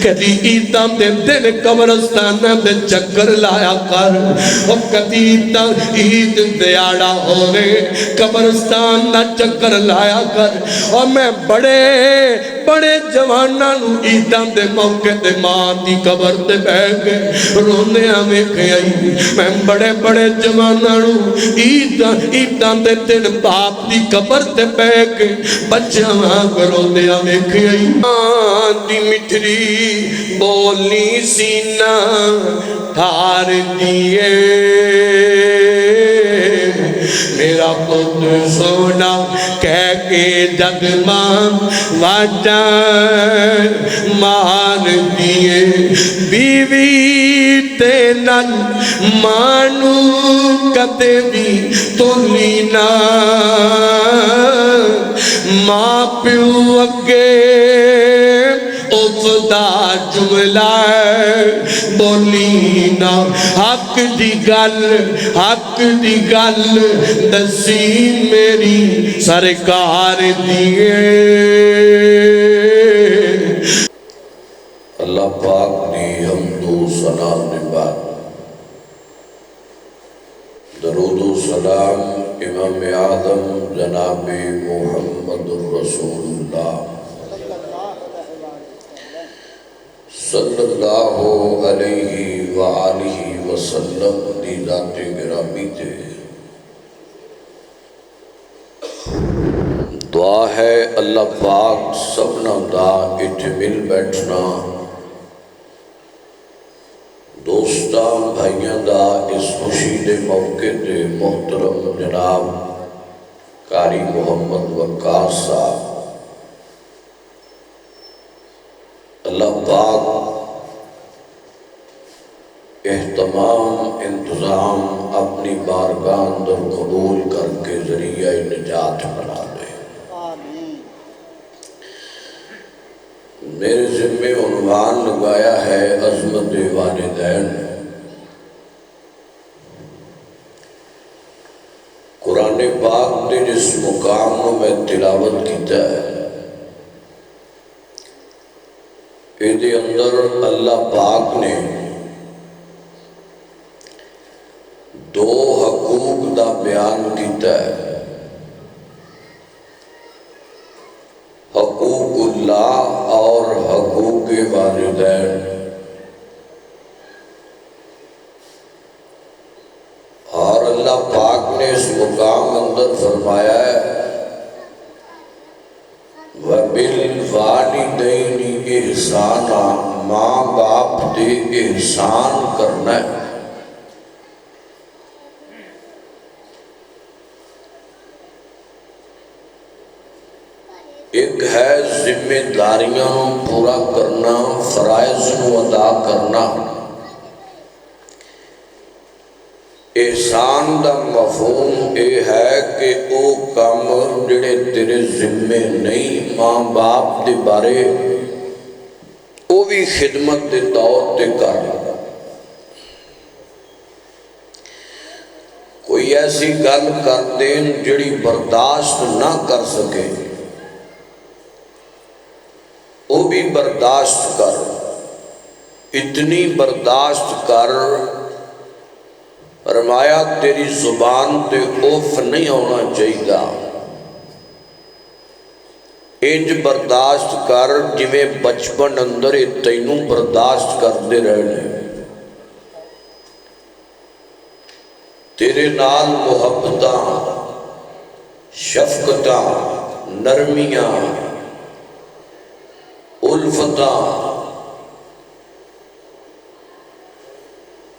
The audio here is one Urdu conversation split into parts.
کدی عیداں دے دن قبرستاناں دے چکر لایا کر، او کدی عید دیاڑا ہوے قبرستان دا چکر لایا کر۔ اور میں بڑے بڑے جواناں نو عیداں دے موقع تے ماں دی قبر تے بیٹھ گئے روندیاں ویکھے آئی۔ میں بڑے بڑے جواناں نو عیداں دے دن باپ دی قبر تے بیٹھ گئے بچیاں وانگ روندیاں ویکھے آئی۔ ماں دی مٹھڑی بولی سینہ ٹھار دیئے، میرا پت سونا کہہ کے جد ماں واجہ مار دیئے، بیوی تے نل مانو کدے بھی تولینا، ماں پیو اگے افدا جملہ بولینا، حق دی گل دسی میری سرکار دیئے۔ اللہ پاک نے حمد و ثنا کے بعد درود و سلام امام اعظم جناب محمد الرسول اللہ صلی اللہ علیہ وآلہ وسلم دی ذات گرامی تے دعا ہے اللہ پاک سبنا دا اٹھ مل بیٹھنا دوستاں بھائیاں دا اس خوشی دے موقع تے محترم جناب قاری محمد وقاص صاحب اللہ پاک اہتمام انتظام اپنی بارگاہ اندر قبول کر کے ذریعہ نجات بنا دے۔ میرے ذمہ عنوان لگایا ہے عظمت والدین۔ قرآن پاک دے جس مقام کو میں تلاوت کیتا ہے ایدے اندر اللہ پاک نے دو حقوق دا بیان کیتا ہے، حقوق اللہ اور حقوق والدین۔ اور اللہ پاک نے اس مقام اندر فرمایا ہے وَبِالْوَالِدَيْنِ احسانا، ماں باپ دے احسان کرنا ہے۔ ایک ہے ذمہ داریاں پورا کرنا، فرائض کو ادا کرنا۔ احسان دا مفہوم اے ہے کہ او کام جڑے تیرے ذمہ نہیں ماں باپ دے بارے او بھی خدمت دے طور تے کر۔ کوئی ایسی گل کر دین جڑی برداشت نہ کر سکے وہ بھی برداشت کر، اتنی برداشت کر فرمایا تیری زبان تے اوف نہیں ہونا چاہیے، انج برداشت کر جویں بچپن اندر تینوں برداشت کرتے رہنے، تیرے نال محبتاں شفقتاں نرمیاں الفتاں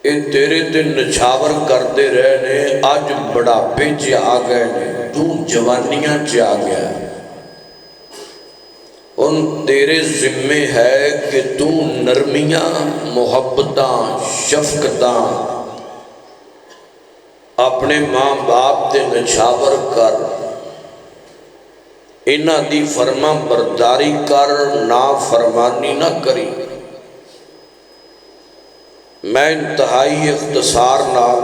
اے تیرے تے نچھاور کرتے رہنے، آج بڑھاپے چ آ گئے نے، تو جوانیاں چ آ گیا، ان تیرے ذمہ ہے کہ تو نرمیاں محبتاں شفقتاں اپنے ماں باپ تے نچھاور کر، انہاں دی فرما برداری کر، نافرمانی نہ کری۔ میں انتہائی اختصار نال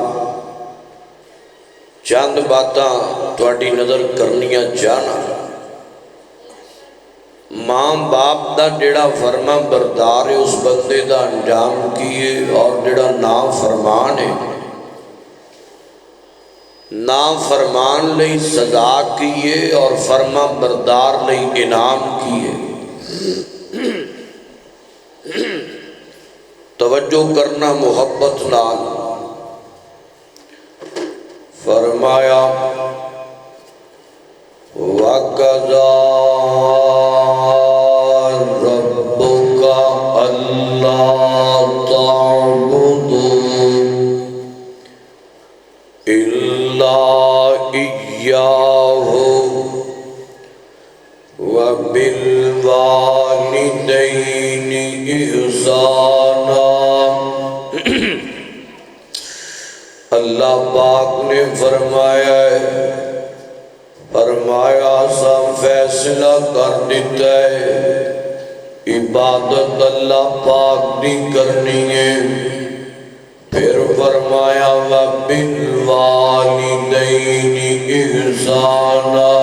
چند باتاں تہاڈی نظر کرنیاں چاہنا۔ ماں باپ دا جڑا فرما بردار ہے اس بندے دا انجام کیے اور جڑا نافرمان ہے نافرمان لئی سزا کیے اور فرما بردار لئی انعام کیے۔ توجہ کرنا محبت نال، فرمایا وَقَضَى رَبُّكَ أَلَّا تَعْبُدُوا إِلَّا إِيَّاهُ وَبِالْوَالِدَيْنِ إِحْسَانًا۔ اللہ پاک نے فرمایا سا فیصلہ کر دیتا ہے عبادت اللہ پاک نہیں کرنی ہے۔ پھر فرمایا وَبِالْوَالِدَيْنِ إِحْسَانًا،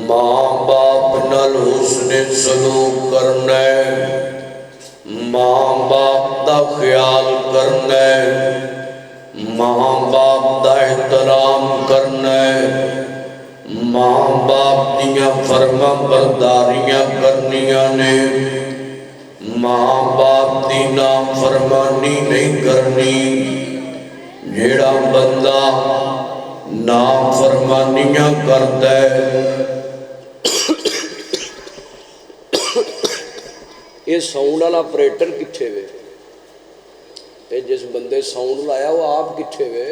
ماں باپ نال حسن سلوک کرنا ہے، ماں باپ دا خیال کرنا ہے، ماں باپ دا احترام کرنا ہے، ماں باپ دیاں فرما برداریاں کرنیاں نے، ماں باپ دی نافرمانی نہیں کرنی۔ جیڑا بندہ نافرمانیاں کرتا ہے، یہ ساؤنڈ والا آپریٹر کتھے وے؟ اے جس بندے ساؤنڈ لایا وہ آپ کتھے وے؟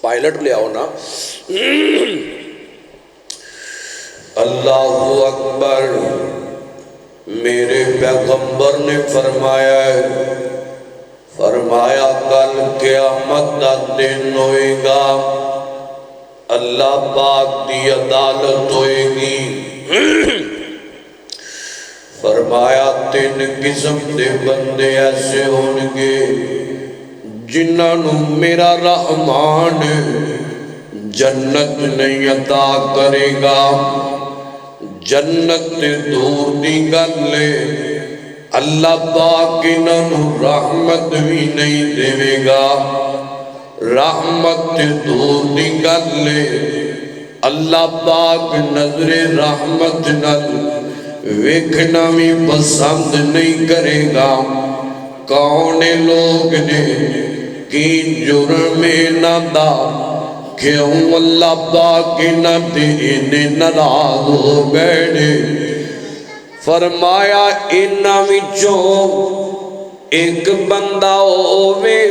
پائلٹ لے آؤ نا۔ اللہ اکبر، میرے پیغمبر نے فرمایا کل قیامت دا دن ہوئے گا، اللہ پاک دی عدالت ہوئے گی۔ فرمایا تین قسم دے بندے ایسے ہونگے جنہاں نو میرا رحمان جنت نہیں عطا کرے گا۔ جنت تے دور دی گل ہے، اللہ پاک انہاں نو رحمت بھی نہیں دے گا۔ رحمت تے دور دی گل ہے، اللہ پاک نظر رحمت نال ویکھنا بھی پسند نہیں کرے گا۔ کون لوگ نے کی جرم نہ دا، کیوں اللہ پاک نہ دے ناراض ہو گئے۔ فرمایا انہاں وچوں ایک بندہ ہووے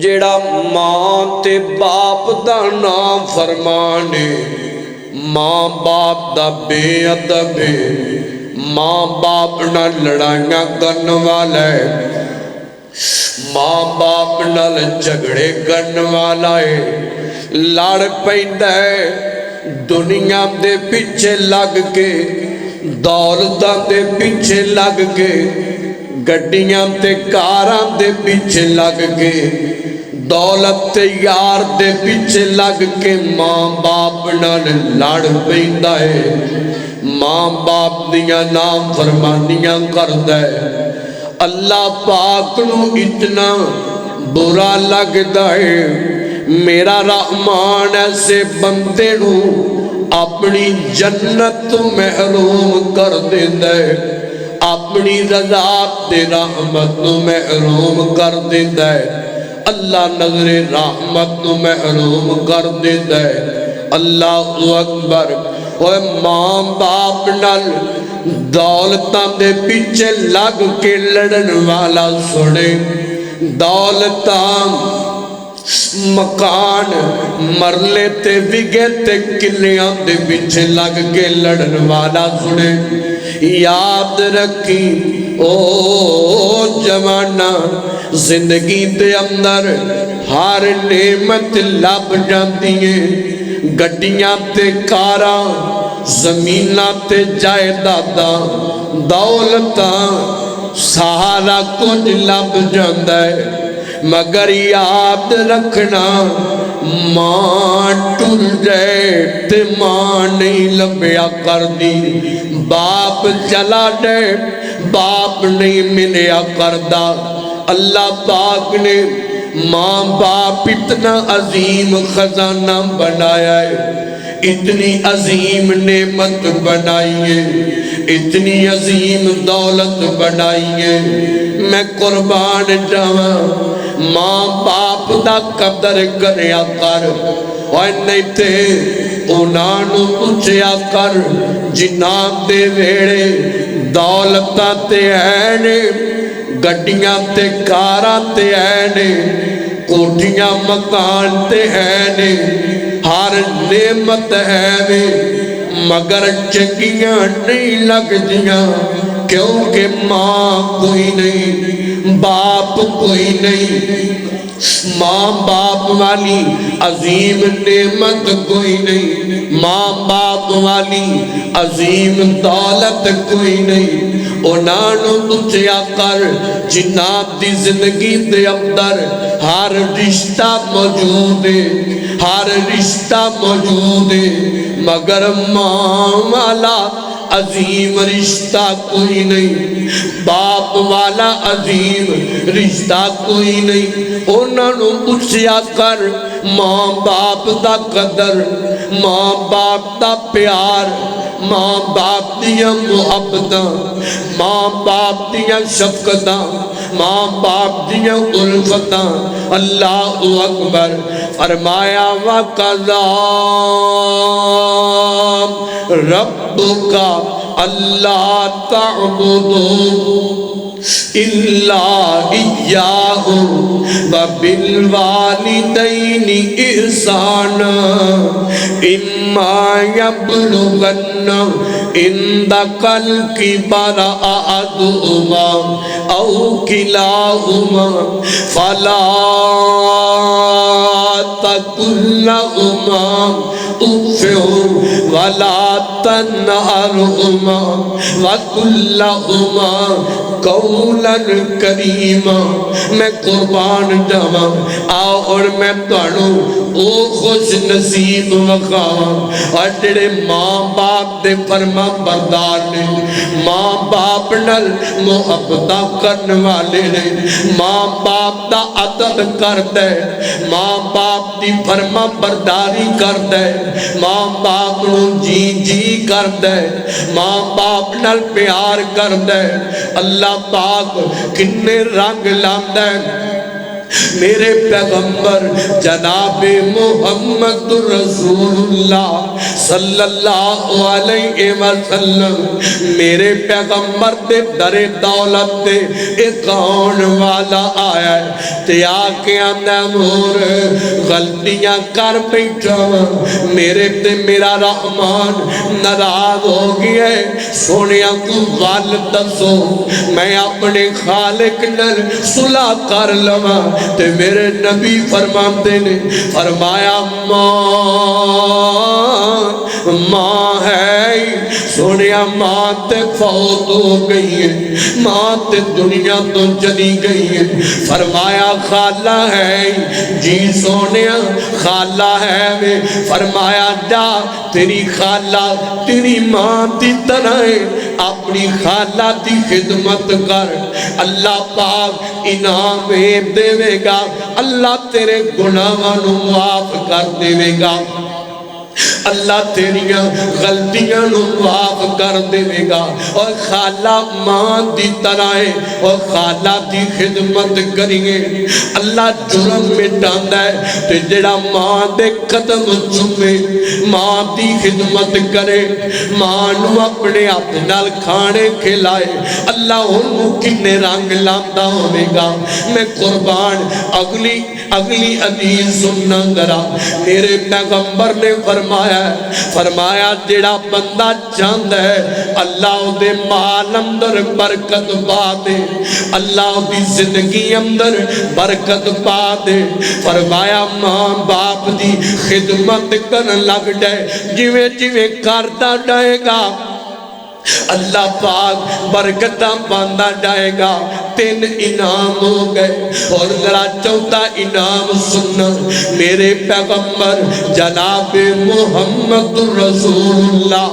جڑا ماں تے باپ دا نام فرمانے، ماں باپ دا بے ادب ہے، ماں باپ نہ لڑائیاں کرن والا ہے، ماں باپ نال جھگڑے کرن والا ہے، لڑ پیندا ہے، دنیا دے پیچھے لگ کے، دولتاں دے پیچھے لگ کے، گڈیاں تے کاراں دے پیچھے لگ کے، دولت تے یار دے پیچھے لگ کے ماں باپ نال لڑ پیندا ہے، ماں باپ دیاں نام فرمانیاں کردا ہے۔ اللہ پاک نو اتنا برا لگدا ہے، میرا رحمان ایسے بندے نو اپنی جنت تو محروم کر دیندا ہے، اپنی رضا تے رحمت نو محروم کر دیندا ہے، اللہ نظر رحمت نو محروم کر دیندا ہے۔ اللہ اکبر۔ اور ماں باپ نال دولتاں دے پیچھے لگ کے لڑن والا سنے، دولتاں مکان مرلے تے وگے تے کلیاں دے پیچھے لگ کے لڑن والا سنے، یاد رکھی او جوانہ زندگی دے اندر ہر نعمت لب جاندی ہے، گڈیاں تے کاراں، زمیناں تے جائیداداں، دولتاں، سارا کچھ لب جاندا ہے، مگر یاد رکھنا ماں ٹر جائے تے ماں نہیں لبیا کر دی، باپ چلا جائے باپ نہیں ملیا کردا. اللہ پاک نے ماں باپ اتنا عظیم خزانہ بنایا ہے, اتنی عظیم نعمت بنائی ہے, اتنی عظیم دولت بنائی ہے. میں قربان جاواں ماں باپ دا قدر کریا کر, اور نہیں تے انہاں نوں پوچھیا کر جناب دے ویڑے دولتاں تے ہے نے, گڈیاں تے کاراں تے ہے نے, کوٹھیاں مکان تے ہے نے, ہر نعمت ہے وے, مگر چنگیاں نہیں لگ دیاں کیونکہ ماں کوئی نہیں, باپ کوئی نہیں. ماں باپ والی عظیم نعمت کوئی نہیں, ماں باپ والی عظیم دولت کوئی نہیں. انہاں نوں پوچھیا کر جناب دی زندگی دے اندر ہر رشتہ موجود ہے, ہر رشتہ موجود ہے, مگر ماں والا عظیم رشتہ کوئی نہیں, باپ والا عظیم رشتہ کوئی نہیں. انہاں نوں پوچھیا کر ماں باپ دا قدر, ماں باپ دا پیار, ماں باپ دیاں محبتاں, ماں باپ دیاں شفقتاں, ماں باپ دیاں الفتاں. اللہ اکبر. فرمایا وَقَضَىٰ رَبُّكَ أَلَّا تَعْبُدُوا إِلَّا إِيَّاهُ وَبِالْوَالِدَيْنِ إِحْسَانًا إِمَّا يَبْلُغَنَّ عِندَكَ الْكِبَرَ أَحَدُهُمَا أَوْ كِلَاهُمَا فَلَا تَقُل لَّهُمَا أُفٍّ وَلَا تَنْهَرْهُمَا وَقُل لَّهُمَا قولا کریما. میں قربان جاواں, آؤ اور میں تانوں او خوش نصیب وکھاواں اور جڑے ماں باپ دے فرما بردار نے, ماں باپ نال محبتاں کرن والے نے, ماں باپ دا ادب کردا ہے, ماں باپ دی فرما برداری کردا ہے, ماں باپ نوں جی جی کردا ہے, ماں باپ نال پیار کردا ہے. اللہ پاک کنے رنگ لاندا ہے. میرے پیغمبر جناب محمد رسول اللہ صلی اللہ علیہ وسلم, میرے پیغمبر دے در دولت دے ایک آن والا آیا ہے تے آکے آندہ مور غلطیاں کر بیٹھا, میرے تے میرا رحمان ناراض ہو گیا ہے, سونیاں کو والد دسو میں اپنے خالق نل صلح کر لواں. تے میرے نبی فرماندے نے فرمایا ماں ہے سونیا, ماں تے فوت ہو گئی ہے, ماں تے دنیا تو چلی گئی ہے. فرمایا خالہ ہے, جی سونیا خالہ ہے وے. فرمایا جا تیری خالہ تیری ماں دی طرح ہے, اپنی خالہ دی خدمت کر, اللہ پاک انعام دے گا, اللہ تیرے گناہاں نوں معاف کر دے گا, اللہ تیریاں غلطیاں نوں معاف کر دے گا. اور خالہ ماں دی طرح ہے, اور خالہ دی خدمت کریے. اللہ جرم مٹاندا ہے تے جڑا ماں دے قدم چومے, ماں دی خدمت کرے, ماں نوں اپنے ہاتھ نال کھانے کھلائے, اللہ انہوں کنے رنگ لاندا ہوے گا. میں قربان اگلی حدیث سننا ذرا. میرے پیغمبر نے فرمایا جڑا بندہ چاہندا ہے اللہ دے مال اندر برکت پا دے, اللہ دی زندگی اندر برکت پا دے. فرمایا ماں باپ دی خدمت کرن لگ جائے, جویں جویں کردا جائے گا اللہ پاک برکتاں پاندا جائے گا. 3 انعام ہو گئے. اور ذرا چوتھا انعام سننا, میرے پیغمبر جناب محمد رسول اللہ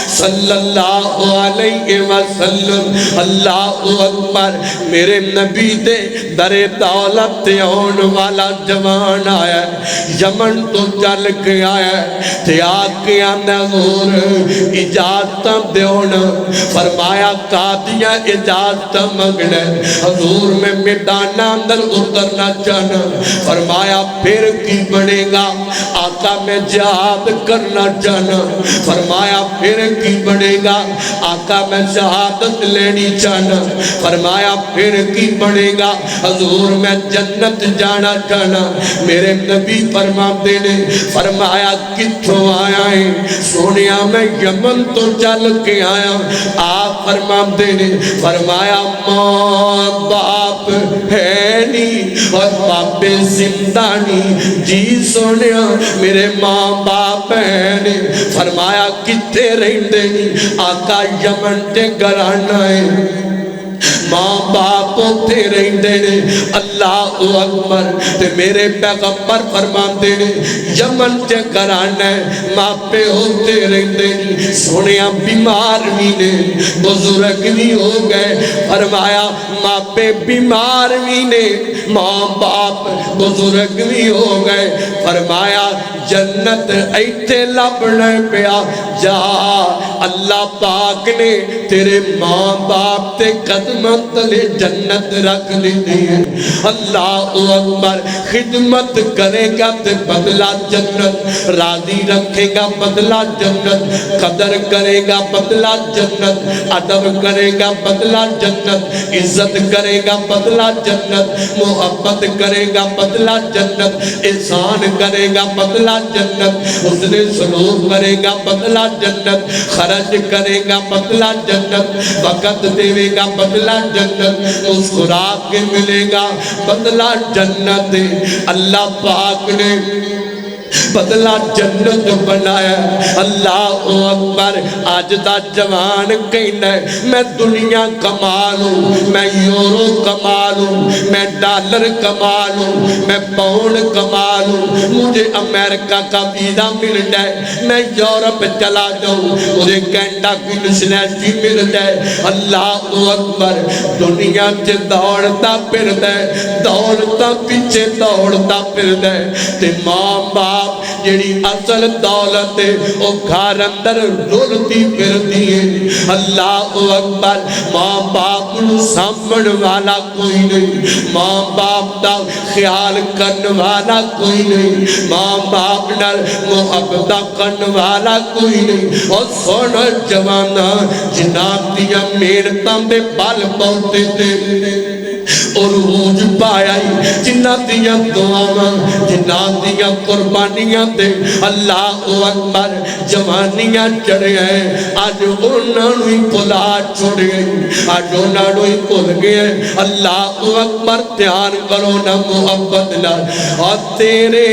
صلی اللہ علیہ وسلم. اللہ اکبر. میرے نبی دے در دولت تے آن والا جوان آیا ہے, یمن تو چل کے آیا ہے, تے آ کے آندہ حضور اجازت دیونا. فرمایا قادیاں اجازت مگنے, حضور میں میدان اندر اترنا چاہنا. فرمایا پھر کی بنے گا؟ آقا میں جہاد کرنا چاہنا. فرمایا پھر کی بنے گا؟ آقا میں شہادت لینی چاہنا. فرمایا پھر کی بنے گا؟ حضور میں جنت جانا چاہنا. میرے نبی فرماتے نے فرمایا کتھوں آیا ہے؟ سونیا میں یمن تو چل کے آیا. آپ فرماتے نے فرمایا ماں باپ ہے نہیں اور باپ زندہ نہیں. جی سونیا میرے ماں باپ ہیں نہیں. فرمایا کتے رہندے نہیں؟ آقا یمن تے گھرانا ہے, ماں باپ تے رہندے نے. اللہ اکبر. تے میرے پیغمبر فرماندے نے یمن تے گھرانا ہے, ماں پے ہوتے رہندے نے. سونیا بیمار بھی نے, بزرگ بھی ہو گئے. فرمایا ماں پے بیمار بھی نے, ماں باپ بزرگ بھی ہو گئے. فرمایا جنت ایتھے لبنے پیا جا, اللہ پاک نے تیرے ماں باپ تے قدمت تلے جنت رکھ دی ہے. اللہ اکبر. خدمت کرے گا تے بدلہ جنت, راضی رکھے گا بدلہ جنت, قدر کرے گا بدلہ جنت, ادب کرے گا بدلہ جنت, عزت کرے گا بدلہ جنت, محبت کرے گا بدلہ جنت, احسان کرے گا بدلہ جنت, حسن سلوک کرے گا بدلہ جنت, خرچ کرے گا بدلہ جنت, وقت دے گا بدلہ جنت, مسکرا کے ملے گا بدلہ جنت. اللہ پاک نے بدلہ جنت بنایا. اللہ اکبر. آج دا جوان کہنا ہے میں دنیا کما لوں, میں یورو کما لوں, میں ڈالر کما لوں, میں پاؤنڈ کما لوں, مجھے امریکہ کا ویزا مل جائے, میں یورپ چلا جاؤں, مجھے کینیڈا کی نیشنلٹی مل جائے. اللہ اکبر. دنیا سے دوڑتا پھردا ہے, دوڑتا پیچھے دوڑتا پھردا ہے. تے ماں باپ جیڑی اصل دولت ہے وہ گھر اندر رولتی پھردی ہے. اللہ اکبر. ماں باپ کو سامن والا کوئی نہیں, ماں باپ دا خیال کرن والا کوئی نہیں, ماں باپ نال محبت کرن والا کوئی نہیں. اور سونا جوانا جناب دیا محنتاں دے بل پاؤتے تھے اور روج پایا جنہ دیا دعاواں جنہ دیا قربانیاں دے. اللہ اکبر. جوانیاں چڑھے ہیں آج انہوں ہی بھلا چھوڑے, آج انہوں ہی بھول گئے. اللہ اکبر. دھیان کرو نا محبت نال. اور تیرے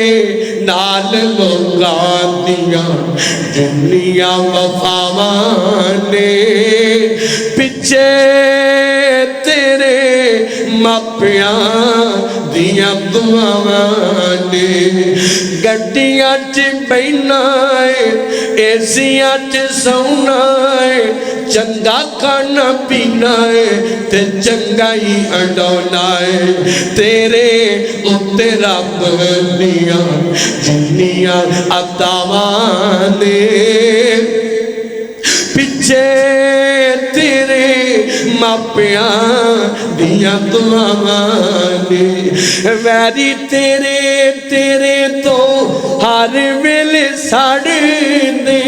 نال لوکاں دیاں جنیاں وفاواں نے, پچھے تیرے ماپیاں دیاں دعاواں نے. گڈیاں چ بہنا ہے, ایسیاں چ سونا ہے, چنگا کھانا پینا ہے تے چنگا ہی اڈونا ہے. تیرے اتے رب دیاں جنیاں عطاواں نے, پچھے تیرے ماپیاں دیاں دعاواں نے. ویری تیرے تیرے تو ہر ویلے سڑ دے,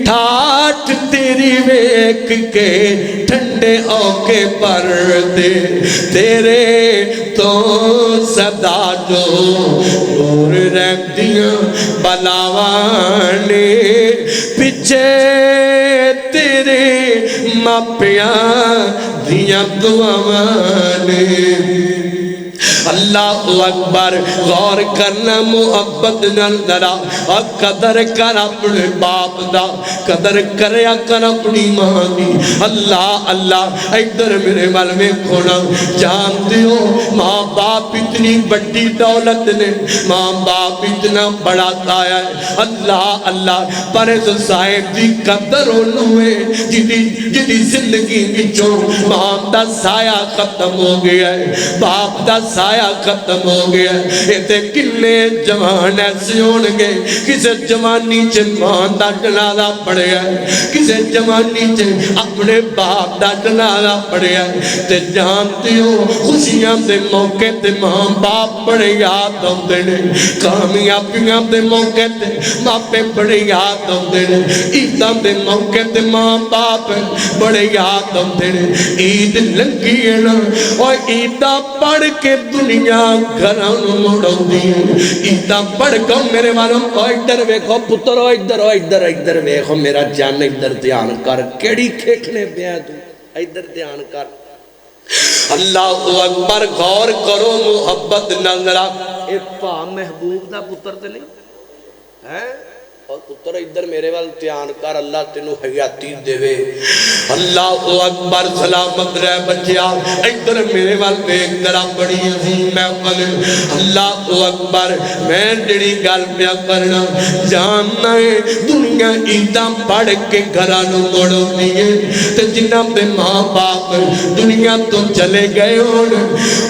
ٹھاٹ تیری ویکھ کے ٹھنڈے اوکے پر دے. تیرے تو صدا جو دور رہندیاں بلاواں نے, پچھے تیرے ماپیاں دیاں دعاواں نے. اللہ اکبر غور کرنا محبت نال ذرا اور قدر کر اپنے باپ دا قدر کریا کر اپنی ماں دی اللہ اللہ ادھر میرے وال میں کھونا جان دیو ماں باپ اتنی بڑی دولت نے ماں باپ اتنا بڑا سایہ ہے اللہ اللہ پر اس صاحب دی قدر ہوئے جدی زندگی بچوں ماں دا سایہ ختم ہو گیا ہے باپ دا سایہ ختم ہو گیا ہے ایتے کنے جوان ایسے ہونگے کسے جوانی چے ماں دا جنازہ پڑھیا ہے کسے جوانی چے اپنے باپ دا جنازہ پڑھیا ہے تے جانتے ہو خوشیاں دے موقع تے ماں باپ بڑے یاد ہوندے نے کامیابیاں دے موقع تے ماپے بڑے یاد ہوندے نے عیداں دے موقع تے ماں باپ بڑے یاد ہوندے نے عید لنگی ہے نا اور عیداں پڑھ کے دنیا گھراں مڑاؤندی ہے عیداں پڑھ کے میرے والوں کو ادھر ویکھو پترو ادھر ویکھو میرا جان ادھر دھیان کر کیڑی کھیکھنے پیا تو ادھر دھیان کر اللہ اکبر غور کرو محبت نظرہ اے پا محبوب دا پتر تے نہیں ہے اور پتر ادھر میرے وال دھیان کر اللہ تینوں حیاتی دے وے اللہ اکبر سلامت رہ بچیا ادھر میرے وال دیکھ ذرا بڑی عظیم محفل اللہ اکبر میں جڑی گل پیا کرنا جاننا ہے دنیا عیداں پڑھ کے گھراں نوں موڑاؤندی ہے تے جنہاں دے ماں باپ دنیا تو چلے گئے ہون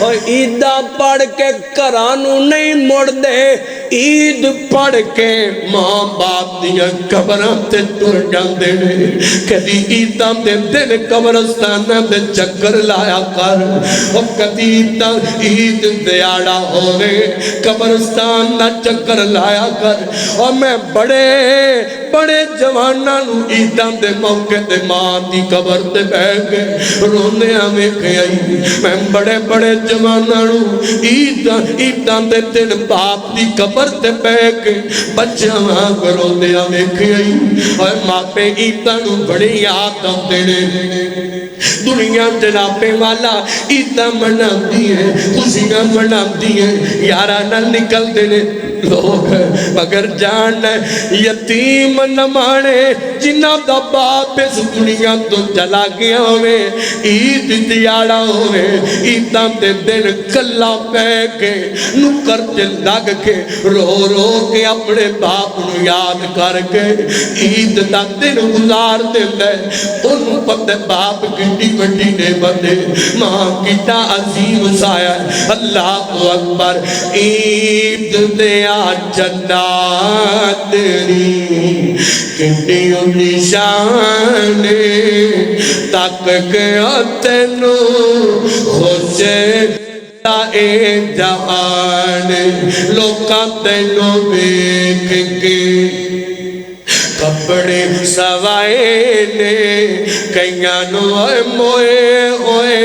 اور عیداں پڑھ کے گھراں نوں نہیں مڑ دے عید پڑھ کے ماں باپ دیا قبراں تے ٹر جاندے نے کدی عیداں دے دن قبرستاناں دے چکر لایا کر او کدی عید دیاڑا ہوے قبرستان دا چکر لایا کر اور میں بڑے جواناں نوں عیداں دے موقع تے ماں دی قبر تے بیٹھ کے روندیاں ویکھ آئی میں بڑے جواناں نوں عیداں دے دن باپ دی قبر تے بیٹھ کے بچیاں واں روندیاں ویکھ آئی اور ماپے عیداں نوں بڑی یاد آندے نے دنیا جنابے والا عیداں مناندی ہے خوشیاں مناندی ہے یاراں نال نکلدے نے لوگ مگر جان یتیم نمانے جنہ دا باپ اس دنیا تو چلا گیا ہوئے عید دیاڑا ہوئے عیداں دے دن کلا پہ کے نکر تے لگ کے رو کے اپنے باپ نو یاد کر کے عید دا دن گزار دے انہوں پتہ باپ کٹی بڑی نے بندے ماں کٹا عظیم سایہ اللہ اکبر عید دیا جنات تیری کٹیوں نشان تک گیا تینو خوشے اے جہان لوکاں تینو بیک کے کپڑے سوائے نے کئیاں نو موئے ہوئے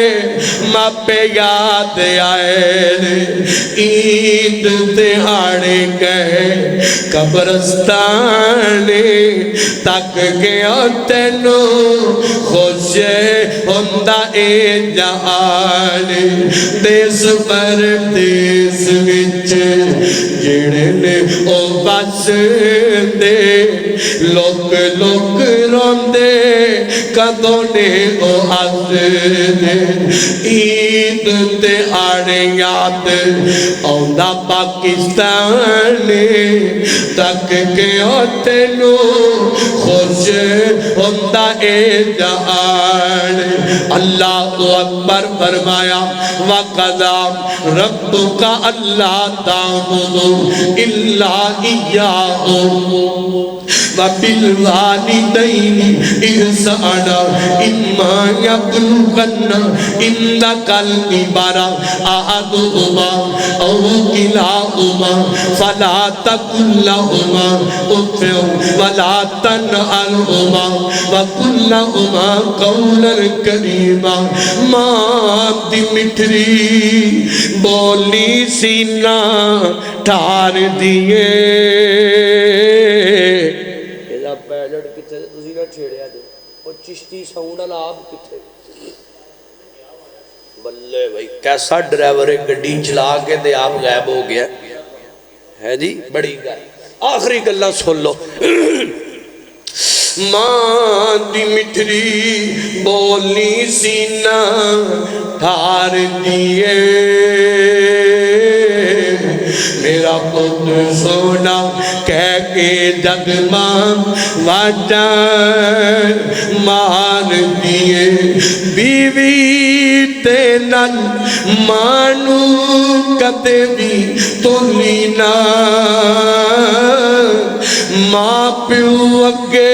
ماپے یاد آئے عید دہاڑے گئے قبرستان تک گیا تینو خوش ہوندا اے جہان دیس پر دیس وچ جڑے نے او بس دے لوک روندے کدوں نے او ہس دے عید تے آڑے یاد آندا پاکستان تک گیا تینو خوش ہوندا اے جہان اللہ اکبر فرمایا وَقَضَىٰ رَبُّكَ أَلَّا تَعْبُدُوا إِلَّا إِيَّاهُ وَبِالْوَالِدَيْنِ إِحْسَانًا إِمَّا يَبْلُغَنَّ عِندَكَ الْكِبَرَ أَحَدُهُمَا أَوْ كِلَاهُمَا فَلَا تَقُل لَّهُمَا أُفٍّ وَلَا تَنْهَرْهُمَا وَقُل لَّهُمَا قَوْلًا كَرِيمًا ماں دی مٹھری بولی سینہ ٹھار دیئے پیلٹ کتھے تسی نہ چھیڑیا دے اور چشتی ساؤنڈ والا آپ کتھے بلے بھائی کیسا ڈرائیور ہے گڈی چلا کے تے آپ غائب ہو گیا ہے جی بڑی گل آخری گلاں سن لو ماں دی مٹھری بولی سینہ ٹھار دیے میرا پت سونا کہہ کے جگ ماں واجہ مار دیے بیوی تے نل مانو کتے بھی تولینا ماں پیو اگے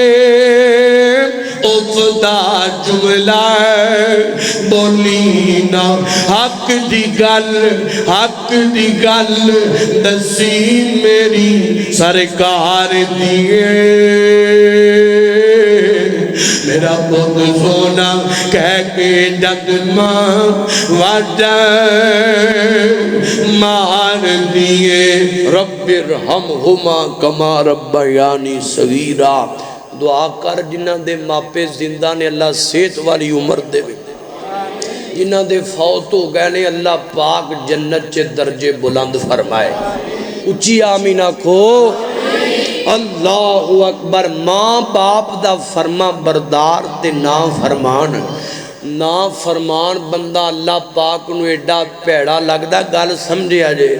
افدا جملہ بولی نا حق دی گل دسی میری سرکار دیے میرا پت سونا کہہ کے جگ ماں واجہ مار دیے رب ارحمہما کما ربیانی صغیرا دعا کر جنہ دے ماپے زندہ نے اللہ صحت والی عمر دے جنہ دے فوت ہو گئے نے اللہ پاک جنت چے درجے بلند فرمائے اچھی آمین آکھو اللہ اکبر ماں باپ دا فرما بردار تے نا فرمان بندہ اللہ پاک نو ایڈا پیڑا لگدا گل سمجھیا جے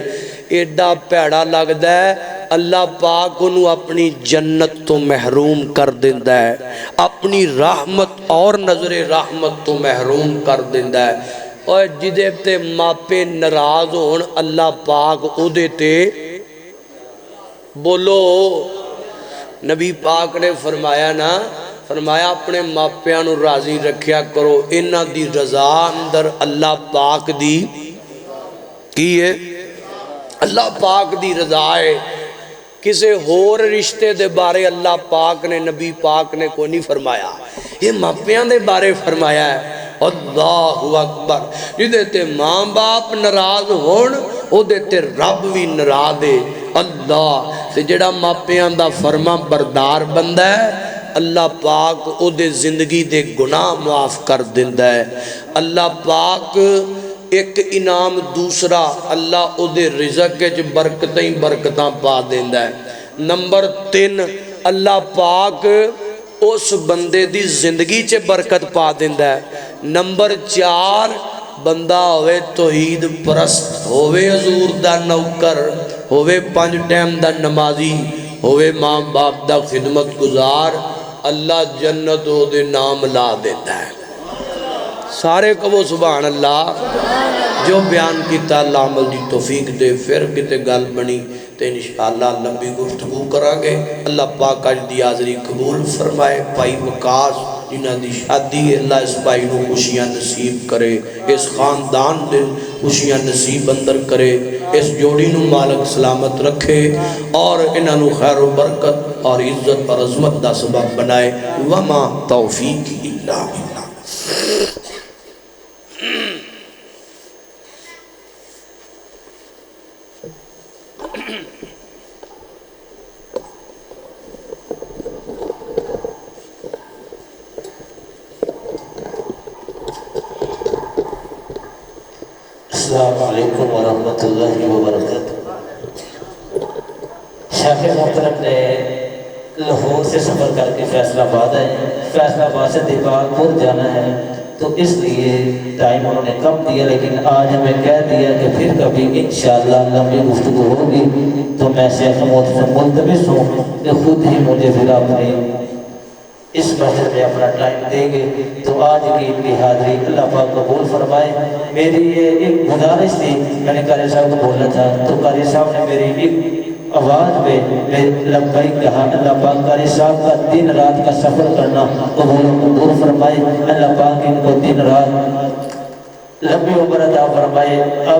ایڈا پیڑا لگدا ہے اللہ پاک انہوں اپنی جنت تو محروم کر دیندہ ہے اپنی رحمت اور نظر رحمت تو محروم کر دیندہ ہے اور جدے تے ماپے ناراض ہون اللہ پاک او دیتے بولو نبی پاک نے فرمایا اپنے ماپیاں نو راضی رکھیا کرو انہاں دی رضا اندر اللہ پاک دی کی ہے اللہ پاک دی رضا ہے کسے ہور رشتے دے بارے اللہ پاک نے نبی پاک نے کوئی نہیں فرمایا یہ ماپیاں دے بارے فرمایا ہے اللہ اکبر جدے تے ماں باپ ناراض ہون او دے تے رب بھی ناراض ہے اللہ تے جڑا ماپیاں دا فرما بردار بندہ ہے اللہ پاک او دے زندگی دے گناہ معاف کر دیندہ ہے اللہ پاک ایک انعام دوسرا اللہ او دے رزق کے برکتاں پا دیندہ ہے نمبر 3 اللہ پاک اس بندے دی زندگی چے برکت پا دیندہ ہے نمبر 4 بندہ ہوئے توحید پرست ہوئے حضور دا نوکر ہوئے 5 ٹائم دا نمازی ہوئے ماں باپ دا خدمت گزار اللہ جنت ہو دے نام لا دیتا ہے سارے کبو سبحان اللہ جو بیان کیتا اللہ عمل دی توفیق دے پھر کتے گل بنی تے انشاءاللہ لمبی گفتگو کرانگے اللہ پاک آج دی حاضری قبول فرمائے پائی وقاص جنہ دی شادی اللہ اس پائی نو خوشیاں نصیب کرے اس خاندان دے خوشیاں نصیب اندر کرے اس جوڑی نو مالک سلامت رکھے اور انہاں نو خیر و برکت اور عزت اور عظمت دا سبب بنائے وما توفیق الا باللہ السلام علیکم ورحمۃ اللہ وبرکاتہ شیخ محترم نے لاہور سے سفر کر کے فیصل آباد آئے فیصل آباد سے دیپال پور جانا ہے تو اس لیے ٹائم انہوں نے کم دیا لیکن آج ہمیں کہہ دیا کہ پھر کبھی انشاءاللہ لمبی گفتگو ہوگی تو میں شیخ محترم سے ملتمس ہوں کہ خود ہی مجھے پھر اپنی اس مسجد میں اپنا ٹائم دیں گے تو آج کی ان کی حاضری اللہ پاک قبول فرمائے میری یہ ایک گزارش تھی میں نے قاری صاحب کو بولا تھا تو قاری صاحب نے میری ایک آواز میں لبیک کہا اللہ پاک قاری صاحب کا دن رات کا سفر کرنا قبول فرمائے اللہ پاک ان کو دن رات لمبی عمر عطا فرمائے